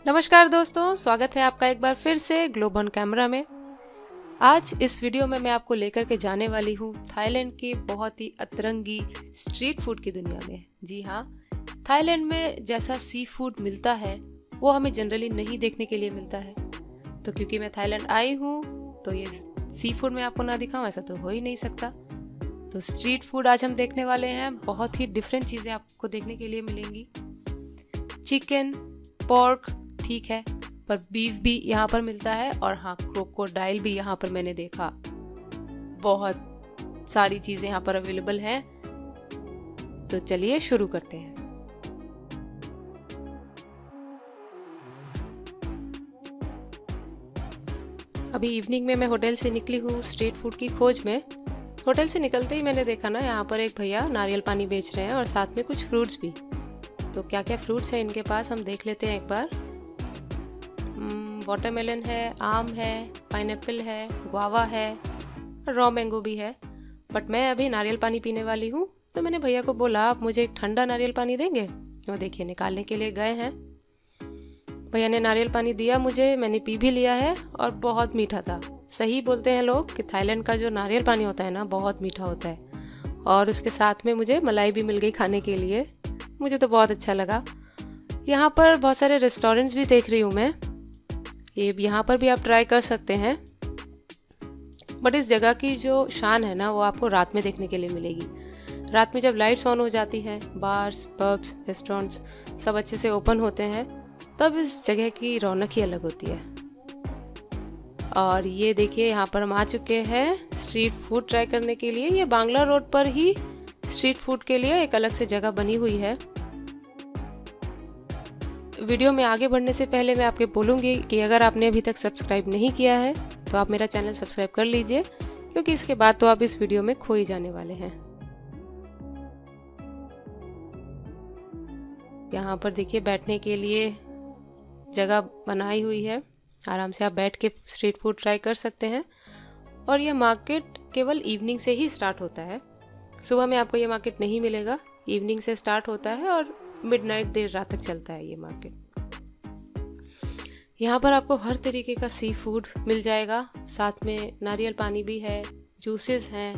नमस्कार दोस्तों, स्वागत है आपका एक बार फिर से ग्लोब ऑन कैमरा में। आज इस वीडियो में मैं आपको लेकर के जाने वाली हूँ थाईलैंड की बहुत ही अतरंगी स्ट्रीट फूड की दुनिया में। जी हाँ, थाईलैंड में जैसा सी फूड मिलता है वो हमें जनरली नहीं देखने के लिए मिलता है। तो क्योंकि मैं थाईलैंड आई हूँ तो ये सी फूड मैं आपको ना दिखाऊँ ऐसा तो हो ही नहीं सकता। तो स्ट्रीट फूड आज हम देखने वाले हैं। बहुत ही डिफरेंट चीज़ें आपको देखने के लिए मिलेंगी। चिकन, पोर्क ठीक है, पर बीफ भी यहाँ पर मिलता है और हाँ, क्रोकोडाइल भी यहाँ पर मैंने देखा। बहुत सारी चीज़ें यहाँ पर अवेलेबल हैं। तो चलिए शुरू करते हैं। अभी इवनिंग में मैं होटल से निकली हूँ स्ट्रीट फूड की खोज में। होटल से निकलते ही मैंने देखा ना, यहाँ पर एक भैया नारियल पानी बेच रहे हैं और साथ में कुछ फ्रूट्स भी। तो क्या क्या फ्रूट्स हैं इनके पास हम देख लेते हैं एक बार। वाटरमेलन है, आम है, पाइनएप्पल है, गुआवा है, रॉ मैंगो भी है। बट मैं अभी नारियल पानी पीने वाली हूँ, तो मैंने भैया को बोला आप मुझे एक ठंडा नारियल पानी देंगे। वो देखिए निकालने के लिए गए हैं। भैया ने नारियल पानी दिया मुझे, मैंने पी भी लिया है और बहुत मीठा था। सही बोलते हैं लोग कि थाईलैंड का जो नारियल पानी होता है ना, बहुत मीठा होता है। और उसके साथ में मुझे मलाई भी मिल गई खाने के लिए। मुझे तो बहुत अच्छा लगा। यहाँ पर बहुत सारे रेस्टोरेंट्स भी देख रही हूँ मैं। ये यहाँ पर भी आप ट्राई कर सकते हैं। बट इस जगह की जो शान है ना, वो आपको रात में देखने के लिए मिलेगी। रात में जब लाइट्स ऑन हो जाती हैं, बार्स, पब्स, रेस्टोरेंट्स सब अच्छे से ओपन होते हैं, तब इस जगह की रौनक ही अलग होती है। और ये देखिए, यहाँ पर हम आ चुके हैं स्ट्रीट फूड ट्राई करने के लिए। ये बांग्ला रोड पर ही स्ट्रीट फूड के लिए एक अलग से जगह बनी हुई है। वीडियो में आगे बढ़ने से पहले मैं आपके बोलूँगी कि अगर आपने अभी तक सब्सक्राइब नहीं किया है तो आप मेरा चैनल सब्सक्राइब कर लीजिए, क्योंकि इसके बाद तो आप इस वीडियो में खो ही जाने वाले हैं। यहाँ पर देखिए बैठने के लिए जगह बनाई हुई है। आराम से आप बैठ के स्ट्रीट फूड ट्राई कर सकते हैं। और यह मार्केट केवल इवनिंग से ही स्टार्ट होता है। सुबह में आपको ये मार्केट नहीं मिलेगा। इवनिंग से स्टार्ट होता है और मिडनाइट देर रात तक चलता है ये मार्केट। यहाँ पर आपको हर तरीके का सी फूड मिल जाएगा। साथ में नारियल पानी भी है, जूसेस हैं,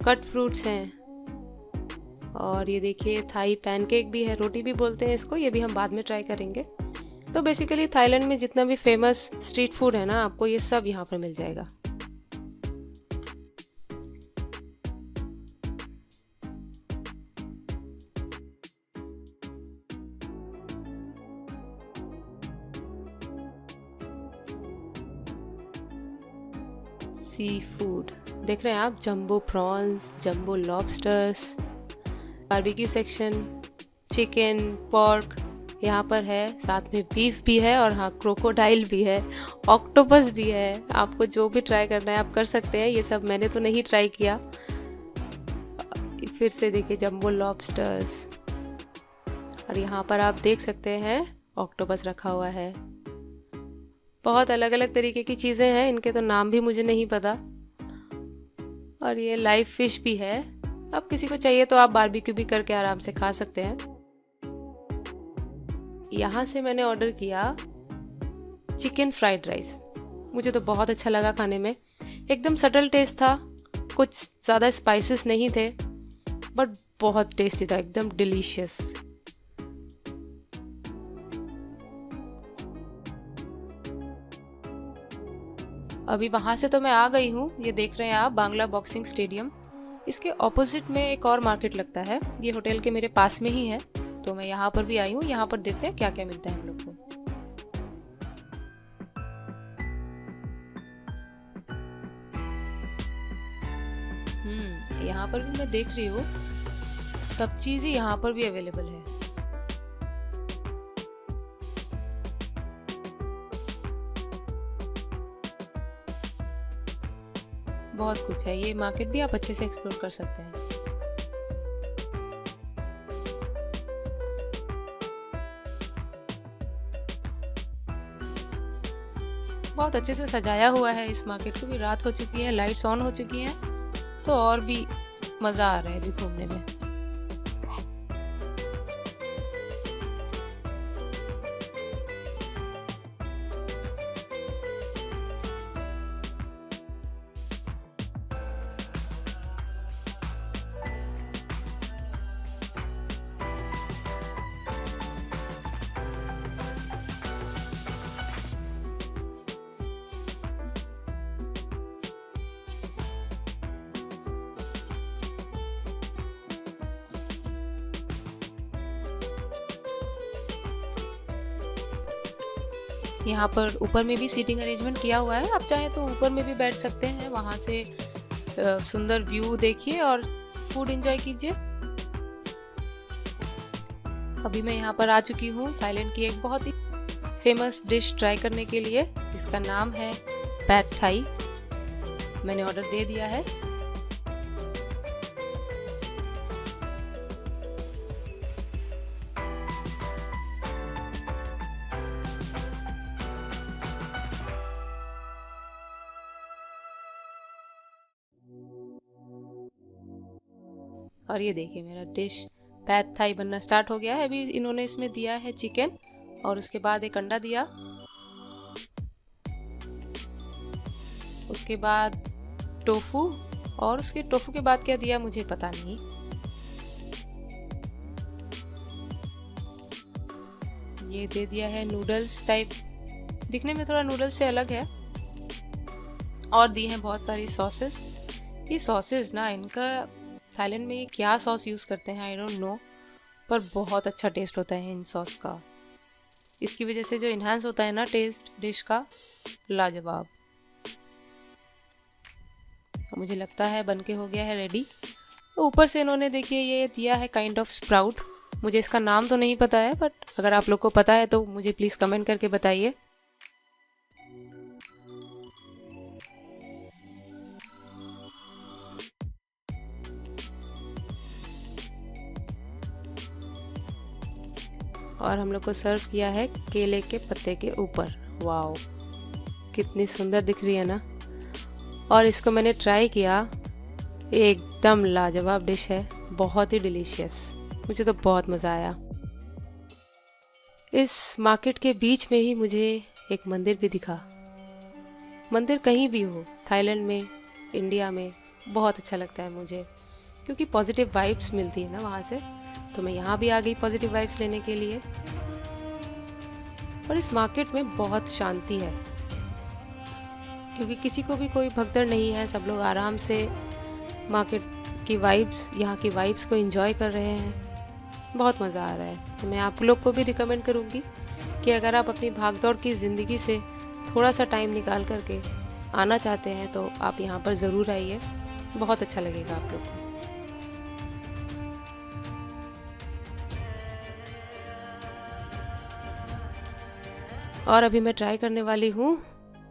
कट फ्रूट्स हैं। और ये देखिए थाई पैनकेक भी है, रोटी भी बोलते हैं इसको। ये भी हम बाद में ट्राई करेंगे। तो बेसिकली थाईलैंड में जितना भी फेमस स्ट्रीट फूड है ना, आपको ये सब यहाँ पर मिल जाएगा। सी फूड देख रहे हैं आप, jumbo prawns, jumbo lobsters, barbecue section, chicken, pork यहाँ पर है। साथ में बीफ भी है और हाँ, क्रोकोडाइल भी है, ऑक्टोपस भी है। आपको जो भी ट्राई करना है आप कर सकते हैं। ये सब मैंने तो नहीं ट्राई किया। फिर से देखिए जंबो लॉबस्टर्स, और यहाँ पर आप देख सकते हैं ऑक्टोपस रखा हुआ है। बहुत अलग अलग तरीके की चीज़ें हैं, इनके तो नाम भी मुझे नहीं पता। और ये लाइव फिश भी है। अब किसी को चाहिए तो आप बारबेक्यू भी करके आराम से खा सकते हैं। यहाँ से मैंने ऑर्डर किया चिकन फ्राइड राइस। मुझे तो बहुत अच्छा लगा खाने में। एकदम सटल टेस्ट था, कुछ ज़्यादा स्पाइसेस नहीं थे, बट बहुत टेस्टी था, एकदम डिलीशियस। अभी वहाँ से तो मैं आ गई हूँ। ये देख रहे हैं आप बांग्ला बॉक्सिंग स्टेडियम। इसके ऑपोजिट में एक और मार्केट लगता है। ये होटल के मेरे पास में ही है, तो मैं यहाँ पर भी आई हूँ। यहाँ पर देखते हैं क्या क्या मिलता है हम लोग को। यहाँ पर भी मैं देख रही हूँ सब चीज़ ही यहाँ पर भी अवेलेबल है। बहुत कुछ है। ये मार्केट भी आप अच्छे से एक्सप्लोर कर सकते हैं। बहुत अच्छे से सजाया हुआ है इस मार्केट को भी। रात हो चुकी है, लाइट्स ऑन हो चुकी हैं, तो और भी मज़ा आ रहा है अभी घूमने में। यहाँ पर ऊपर में भी सीटिंग अरेंजमेंट किया हुआ है, आप चाहें तो ऊपर में भी बैठ सकते हैं, वहाँ से सुंदर व्यू देखिए और फूड एंजॉय कीजिए। अभी मैं यहाँ पर आ चुकी हूँ थाईलैंड की एक बहुत ही फेमस डिश ट्राई करने के लिए, जिसका नाम है पैड थाई। मैंने ऑर्डर दे दिया है। और ये देखिए मेरा डिश पैड थाई बनना स्टार्ट हो गया है। अभी इन्होंने इसमें दिया है चिकन और उसके बाद एक अंडा दिया, उसके बाद टोफू और उसके टोफू के बाद क्या दिया मुझे पता नहीं। ये दे दिया है नूडल्स टाइप, दिखने में थोड़ा नूडल्स से अलग है। और दी हैं बहुत सारी सॉसेस। ये सॉसेस ना, इनका थाईलैंड में क्या सॉस यूज़ करते हैं आई डोंट नो, पर बहुत अच्छा टेस्ट होता है इन सॉस का। इसकी वजह से जो इन्हांस होता है ना टेस्ट डिश का, लाजवाब। मुझे लगता है बनके हो गया है रेडी। तो ऊपर से इन्होंने देखिए ये दिया है काइंड ऑफ स्प्राउट। मुझे इसका नाम तो नहीं पता है, बट अगर आप लोग को पता है तो मुझे प्लीज़ कमेंट करके बताइए। और हम लोग को सर्व किया है केले के पत्ते के ऊपर। वाओ, कितनी सुंदर दिख रही है ना। और इसको मैंने ट्राई किया, एकदम लाजवाब डिश है, बहुत ही डिलीशियस। मुझे तो बहुत मज़ा आया। इस मार्केट के बीच में ही मुझे एक मंदिर भी दिखा। मंदिर कहीं भी हो, थाईलैंड में, इंडिया में, बहुत अच्छा लगता है मुझे, क्योंकि पॉजिटिव वाइब्स मिलती है ना वहाँ से। तो मैं यहाँ भी आ गई पॉजिटिव वाइब्स लेने के लिए। और इस मार्केट में बहुत शांति है, क्योंकि किसी को भी कोई भगदड़ नहीं है। सब लोग आराम से मार्केट की वाइब्स, यहाँ की वाइब्स को एंजॉय कर रहे हैं। बहुत मज़ा आ रहा है। तो मैं आप लोग को भी रिकमेंड करूँगी कि अगर आप अपनी भागदौड़ की ज़िंदगी से थोड़ा सा टाइम निकाल करके आना चाहते हैं तो आप यहाँ पर ज़रूर आइए, बहुत अच्छा लगेगा आप लोग को। और अभी मैं ट्राई करने वाली हूँ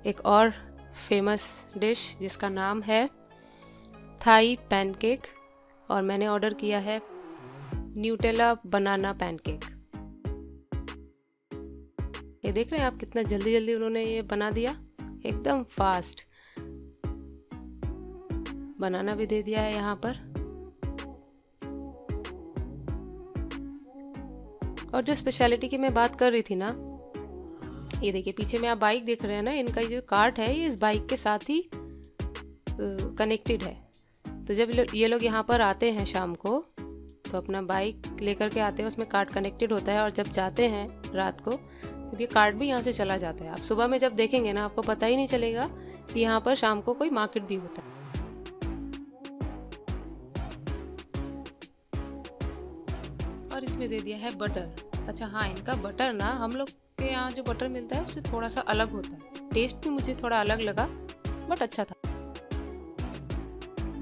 एक और फेमस डिश, जिसका नाम है थाई पैनकेक। और मैंने ऑर्डर किया है न्यूटेला बनाना पैनकेक। ये देख रहे हैं आप, कितना जल्दी जल्दी उन्होंने ये बना दिया, एकदम फास्ट। बनाना भी दे दिया है यहाँ पर। और जो स्पेशलिटी की मैं बात कर रही थी ना, ये देखिए पीछे में आप बाइक देख रहे हैं ना, इनका जो कार्ट है ये इस बाइक के साथ ही कनेक्टेड है। तो जब ये लोग यहाँ पर आते हैं शाम को, तो अपना बाइक लेकर के आते हैं, उसमें कार्ट कनेक्टेड होता है। और जब जाते हैं रात को, तो ये कार्ट भी यहाँ से चला जाता है। आप सुबह में जब देखेंगे ना, आपको पता ही नहीं चलेगा कि यहाँ पर शाम को कोई मार्केट भी होता है। और इसमें दे दिया है बटर। अच्छा हाँ, इनका बटर ना हम लोग के यहाँ जो बटर मिलता है उससे थोड़ा सा अलग होता है। टेस्ट भी मुझे थोड़ा अलग लगा, बट अच्छा था।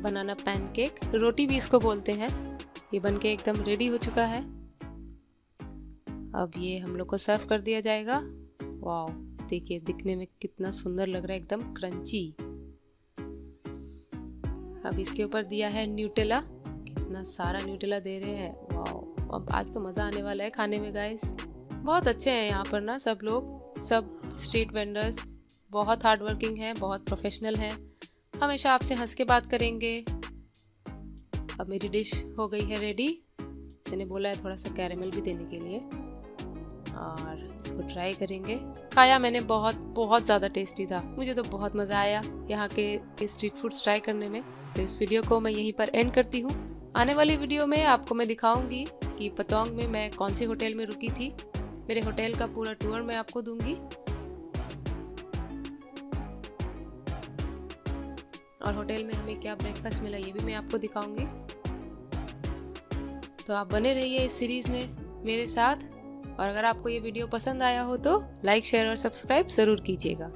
बनाना पैनकेक, रोटी भी इसको बोलते हैं। ये बनके एकदम रेडी हो चुका है। अब ये हम लोग को सर्व कर दिया जाएगा। वाओ, देखिए दिखने में कितना सुंदर लग रहा है, एकदम क्रंची। अब इसके ऊपर दिया है न्यूटेला, कितना सारा न्यूटेला दे रहे हैं। वाओ, अब आज तो मज़ा आने वाला है खाने में गाइस। बहुत अच्छे हैं यहाँ पर ना सब लोग, सब स्ट्रीट वेंडर्स बहुत हार्ड वर्किंग हैं, बहुत प्रोफेशनल हैं, हमेशा आपसे हंस के बात करेंगे। अब मेरी डिश हो गई है रेडी। मैंने बोला है थोड़ा सा कैरेमल भी देने के लिए, और इसको ट्राई करेंगे। खाया मैंने, बहुत बहुत ज़्यादा टेस्टी था। मुझे तो बहुत मज़ा आया यहाँ के स्ट्रीट फूड्स ट्राई करने में। तो इस वीडियो को मैं यहीं पर एंड करती हूँ। आने वाली वीडियो में आपको मैं दिखाऊंगी कि पतोंग में मैं कौन से होटल में रुकी थी। मेरे होटल का पूरा टूर मैं आपको दूंगी, और होटल में हमें क्या ब्रेकफास्ट मिला ये भी मैं आपको दिखाऊंगी। तो आप बने रहिए इस सीरीज़ में मेरे साथ, और अगर आपको ये वीडियो पसंद आया हो तो लाइक, शेयर और सब्सक्राइब ज़रूर कीजिएगा।